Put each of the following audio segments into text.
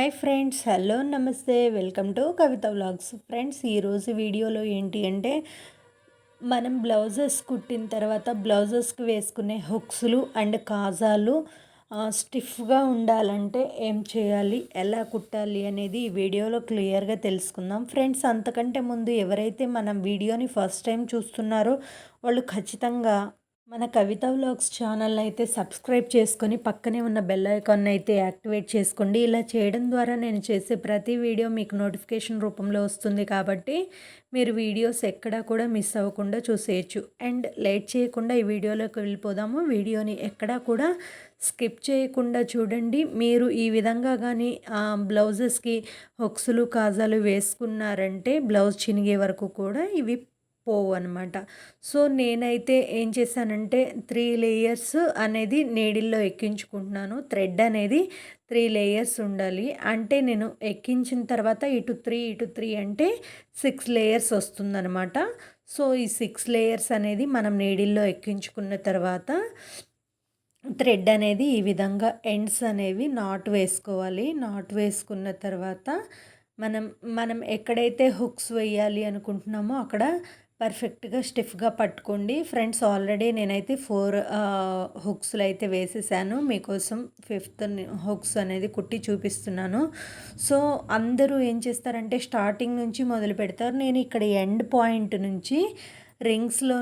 Hi friends, hello నమస్తే, welcome to Kavitha vlogs. Friends, ఈరోజు వీడియోలో ఏంటి అంటే మనం బ్లౌజెస్ కుట్టిన తర్వాత బ్లౌజెస్కి వేసుకునే హుక్స్లు అండ్ కాజాలు స్టిఫ్గా ఉండాలంటే ఏం చేయాలి, ఎలా కుట్టాలి అనేది ఈ వీడియోలో క్లియర్గా తెలుసుకుందాం. ఫ్రెండ్స్, అంతకంటే ముందు ఎవరైతే మన వీడియోని ఫస్ట్ టైం చూస్తున్నారో వాళ్ళు ఖచ్చితంగా మన కవిత వ్లాగ్స్ ఛానల్ని అయితే సబ్స్క్రైబ్ చేసుకొని పక్కనే ఉన్న బెల్ ఐకాన్ అయితే యాక్టివేట్ చేసుకోండి. ఇలా చేయడం ద్వారా నేను చేసే ప్రతి వీడియో మీకు నోటిఫికేషన్ రూపంలో వస్తుంది కాబట్టి మీరు వీడియోస్ ఎక్కడా కూడా మిస్ అవ్వకుండా చూసేయచ్చు. అండ్ లేట్ చేయకుండా ఈ వీడియోలోకి వెళ్ళిపోదాము. వీడియోని ఎక్కడా కూడా స్కిప్ చేయకుండా చూడండి. మీరు ఈ విధంగా కానీ బ్లౌజెస్కి హుక్స్లు కాజాలు వేసుకున్నారంటే బ్లౌజ్ చినిగే వరకు కూడా ఇవి పోవు అనమాట. సో నేనైతే ఏం చేశానంటే 3 లేయర్స్ అనేది నీడిల్లో ఎక్కించుకుంటున్నాను. థ్రెడ్ అనేది 3 లేయర్స్ ఉండాలి. అంటే నేను ఎక్కించిన తర్వాత ఇటు 3 అంటే 6 లేయర్స్ వస్తుందనమాట. సో ఈ 6 లేయర్స్ అనేది మనం నీడిల్లో ఎక్కించుకున్న తర్వాత థ్రెడ్ అనేది ఈ విధంగా ఎండ్స్ అనేవి నాట్ వేసుకోవాలి. నాట్ వేసుకున్న తర్వాత మనం మనం ఎక్కడైతే హుక్స్ వేయాలి అనుకుంటున్నామో అక్కడ పర్ఫెక్ట్గా స్టిఫ్గా పట్టుకోండి. ఫ్రెండ్స్, ఆల్రెడీ నేనైతే 4 హుక్స్లు అయితే వేసేసాను. మీకోసం 5th హుక్స్ అనేది కుట్టి చూపిస్తున్నాను. సో అందరూ ఏం చేస్తారంటే స్టార్టింగ్ నుంచి మొదలు పెడతారు. నేను ఇక్కడ ఎండ్ పాయింట్ నుంచి రింగ్స్లో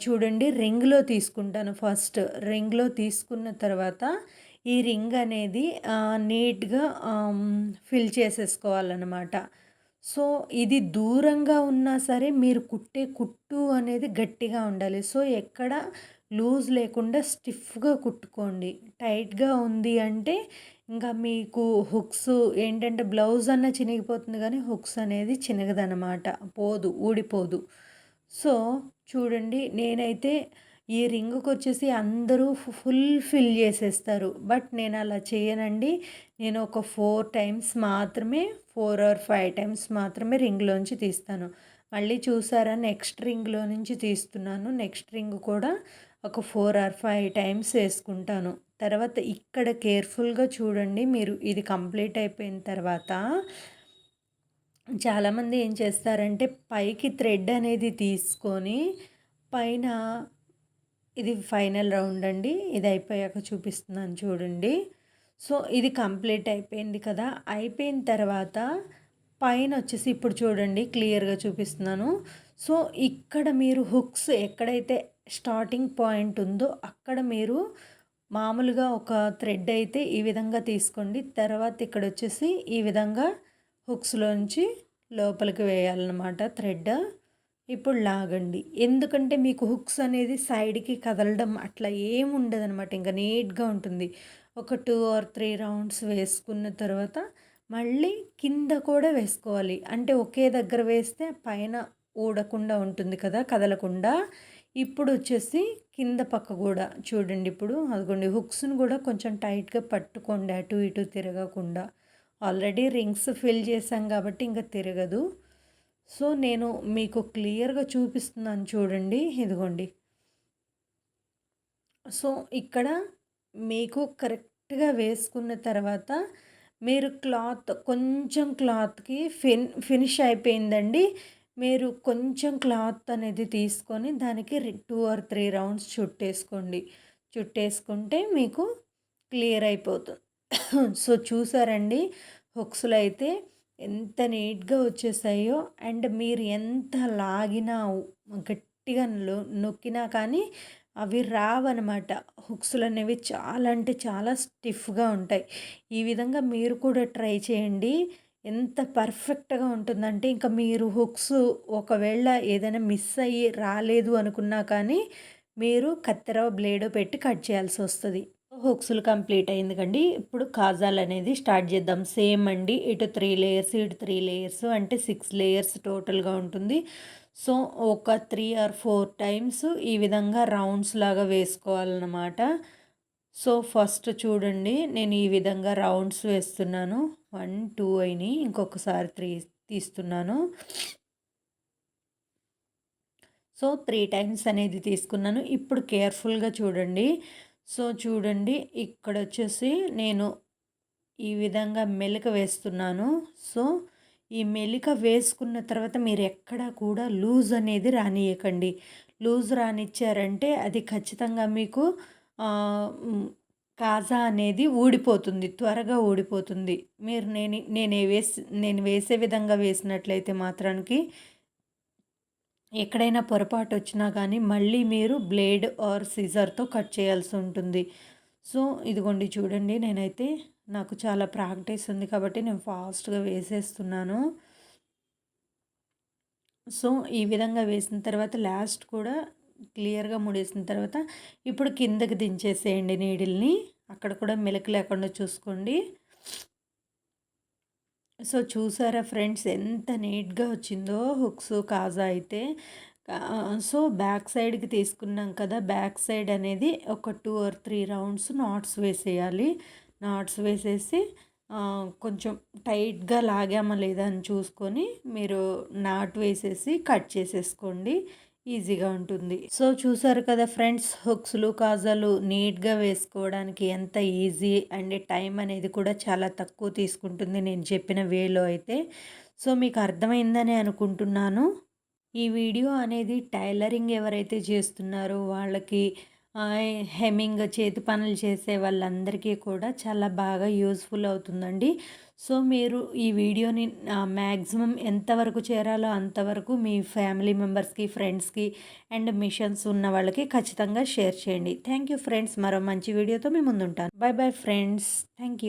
చూడండి, రింగ్లో తీసుకుంటాను. ఫస్ట్ రింగ్లో తీసుకున్న తర్వాత ఈ రింగ్ అనేది నీట్గా ఫిల్ చేసేసుకోవాలన్నమాట. సో ఇది దూరంగా ఉన్నా సరే మీరు కుట్టే కుట్టు అనేది గట్టిగా ఉండాలి. సో ఎక్కడ లూజ్ లేకుండా స్టిఫ్గా కుట్టుకోండి. టైట్గా ఉంది అంటే ఇంకా మీకు హుక్స్ ఏంటంటే బ్లౌజ్ అన్న చినిగిపోతుంది కానీ హుక్స్ అనేది చినగదనమాట, పోదు, ఊడిపోదు. సో చూడండి, నేనైతే ఈ రింగ్కి వచ్చేసి అందరూ ఫుల్ ఫిల్ చేసేస్తారు. బట్ నేను అలా చేయనండి. నేను ఒక 4 టైమ్స్ మాత్రమే, 4 ఆర్ 5 టైమ్స్ మాత్రమే రింగ్లోంచి తీస్తాను. మళ్ళీ చూసారా, నెక్స్ట్ రింగ్లో నుంచి తీస్తున్నాను. నెక్స్ట్ రింగ్ కూడా ఒక 4 ఆర్ 5 టైమ్స్ వేసుకుంటాను. తర్వాత ఇక్కడ కేర్ఫుల్గా చూడండి. మీరు ఇది కంప్లీట్ అయిపోయిన తర్వాత చాలామంది ఏం చేస్తారంటే పైకి థ్రెడ్ అనేది తీసుకొని పైన, ఇది ఫైనల్ రౌండ్ అండి, ఇది అయిపోయాక చూపిస్తున్నాను చూడండి. సో ఇది కంప్లీట్ అయిపోయింది కదా. అయిపోయిన తర్వాత పైన వచ్చేసి ఇప్పుడు చూడండి, క్లియర్గా చూపిస్తున్నాను. సో ఇక్కడ మీరు హుక్స్ ఎక్కడైతే స్టార్టింగ్ పాయింట్ ఉందో అక్కడ మీరు మామూలుగా ఒక థ్రెడ్ అయితే ఈ విధంగా తీసుకోండి. తర్వాత ఇక్కడ వచ్చేసి ఈ విధంగా హుక్స్లోంచి లోపలికి వేయాలన్నమాట థ్రెడ్. ఇప్పుడు లాగండి. ఎందుకంటే మీకు హుక్స్ అనేది సైడ్కి కదలడం అట్లా ఏమి ఉండదనమాట. ఇంకా నీట్గా ఉంటుంది. ఒక 2 ఆర్ 3 రౌండ్స్ వేసుకున్న తర్వాత మళ్ళీ కింద కూడా వేసుకోవాలి. అంటే ఒకే దగ్గర వేస్తే పైన ఊడకుండా ఉంటుంది కదా, కదలకుండా. ఇప్పుడు వచ్చేసి కింద పక్క కూడా చూడండి. ఇప్పుడు అదిగోండి, హుక్స్ని కూడా కొంచెం టైట్గా పట్టుకోండి, అటు ఇటు తిరగకుండా. ఆల్రెడీ రింగ్స్ ఫిల్ చేసాం కాబట్టి ఇంకా తిరగదు. సో నేను మీకు క్లియర్గా చూపిస్తున్నాను చూడండి, ఇదిగోండి. సో ఇక్కడ మీకు కరెక్ట్గా వేసుకున్న తర్వాత మీరు కొంచెం క్లాత్కి ఫినిష్ అయిపోయిందండి. మీరు కొంచెం క్లాత్ అనేది తీసుకొని దానికి 2 ఆర్ 3 రౌండ్స్ చుట్టేసుకోండి. చుట్టేసుకుంటే మీకు క్లియర్ అయిపోతుంది. సో చూసారండి, హుక్స్లు అయితే ఎంత నీట్గా వచ్చేసాయో. అండ్ మీరు ఎంత లాగినా గట్టిగా నొక్కినా కానీ అవి రావన్నమాట. హుక్స్లు అనేవి చాలా అంటే చాలా స్టిఫ్గా ఉంటాయి. ఈ విధంగా మీరు కూడా ట్రై చేయండి. ఎంత పర్ఫెక్ట్గా ఉంటుందంటే ఇంకా మీరు హుక్స్ ఒకవేళ ఏదైనా మిస్ అయ్యి రాలేదు అనుకున్నా కానీ మీరు కత్తెర బ్లేడో పెట్టి కట్ చేయాల్సి వస్తుంది. హుక్స్లు కంప్లీట్ అయింది కండి. ఇప్పుడు కాజాలు అనేది స్టార్ట్ చేద్దాం. సేమ్ అండి, ఇటు 3 లేయర్స్, ఇటు 3 లేయర్స్, అంటే 6 లేయర్స్ టోటల్గా ఉంటుంది. సో ఒక 3 ఆర్ 4 టైమ్స్ ఈ విధంగా రౌండ్స్ లాగా వేసుకోవాలన్నమాట. సో ఫస్ట్ చూడండి, నేను ఈ విధంగా రౌండ్స్ వేస్తున్నాను. 1 2 అయినాయి, ఇంకొకసారి 3 తీస్తున్నాను. సో 3 టైమ్స్ అనేది తీసుకున్నాను. ఇప్పుడు కేర్ఫుల్గా చూడండి. సో చూడండి, ఇక్కడ వచ్చేసి నేను ఈ విధంగా మెలిక వేస్తున్నాను. సో, ఈ మెలిక వేసుకున్న తర్వాత మీరెక్కడా కూడా లూజ్ అనేది రానీయకండి. లూజ్ రానిచ్చారంటే అది ఖచ్చితంగా మీకు కాజా అనేది ఊడిపోతుంది. త్వరగా ఊడిపోతుంది. మీరు నేను వేసే విధంగా వేసినట్లయితే మాత్రానికి ఎక్కడైనా పొరపాటొచ్చినా గానీ మళ్ళీ మీరు బ్లేడ్ ఆర్ సిజర్‌తో కట్ చేయాల్సి ఉంటుంది. సో, ఇదిగోండి చూడండి నేనైతే నాకు చాలా ప్రాక్టీస్ ఉంది కాబట్టి నేను ఫాస్ట్‌గా వేసేస్తున్నాను. సో, ఈ విధంగా వేసిన తర్వాత లాస్ట్ కూడా క్లియర్‌గా ముడేసిన తర్వాత ఇప్పుడు కిందకి దించేసేయండి నీడిల్‌ని. అక్కడ కూడా మెలిక లేకుండా చూసుకోండి. సో, చూసారా ఫ్రెండ్స్ ఎంత నీట్‌గా వచ్చిందో హుక్స్, కాజా అయితే. సో, బ్యాక్ సైడ్‌కి తీసుకున్నాం కదా! బ్యాక్ సైడ్ అనేది ఒక 2 ఆర్ 3 రౌండ్స్ నాట్స్ వేసేయాలి. నాట్స్ వేసేసి కొంచెం టైట్‌గా లాగామా లేదా అని చూసుకొని మీరు నాట్ వేసేసి కట్ చేసేసుకోండి. ఈజీగా ఉంటుంది. సో, చూసారు కదా ఫ్రెండ్స్ హుక్స్‌లు, కాజాలు నీట్‌గా వేసుకోవడానికి ఎంత ఈజీ అండ్ టైం అనేది కూడా చాలా తక్కువ తీసుకుంటుంది నేను చెప్పిన వేలో అయితే. సో, మీకు అర్థమైందని అనుకుంటున్నాను. ఈ వీడియో అనేది టైలరింగ్ ఎవరైతే చేస్తున్నారో వాళ్ళకి హెమ్మింగ్ చేతి పనులు చేసే వాళ్ళందరికీ కూడా చాలా బాగా యూజ్ఫుల్ అవుతుందండి. సో, మీరు ఈ వీడియోని మ్యాక్సిమం ఎంతవరకు చేరాలో అంతవరకు మీ ఫ్యామిలీ మెంబర్స్‌కి, ఫ్రెండ్స్‌కి అండ్ మిషన్స్ ఉన్న వాళ్ళకి ఖచ్చితంగా షేర్ చేయండి. Thank you friends. మరో మంచి వీడియోతో మీ ముందుంటాను. Bye bye friends. Thank you.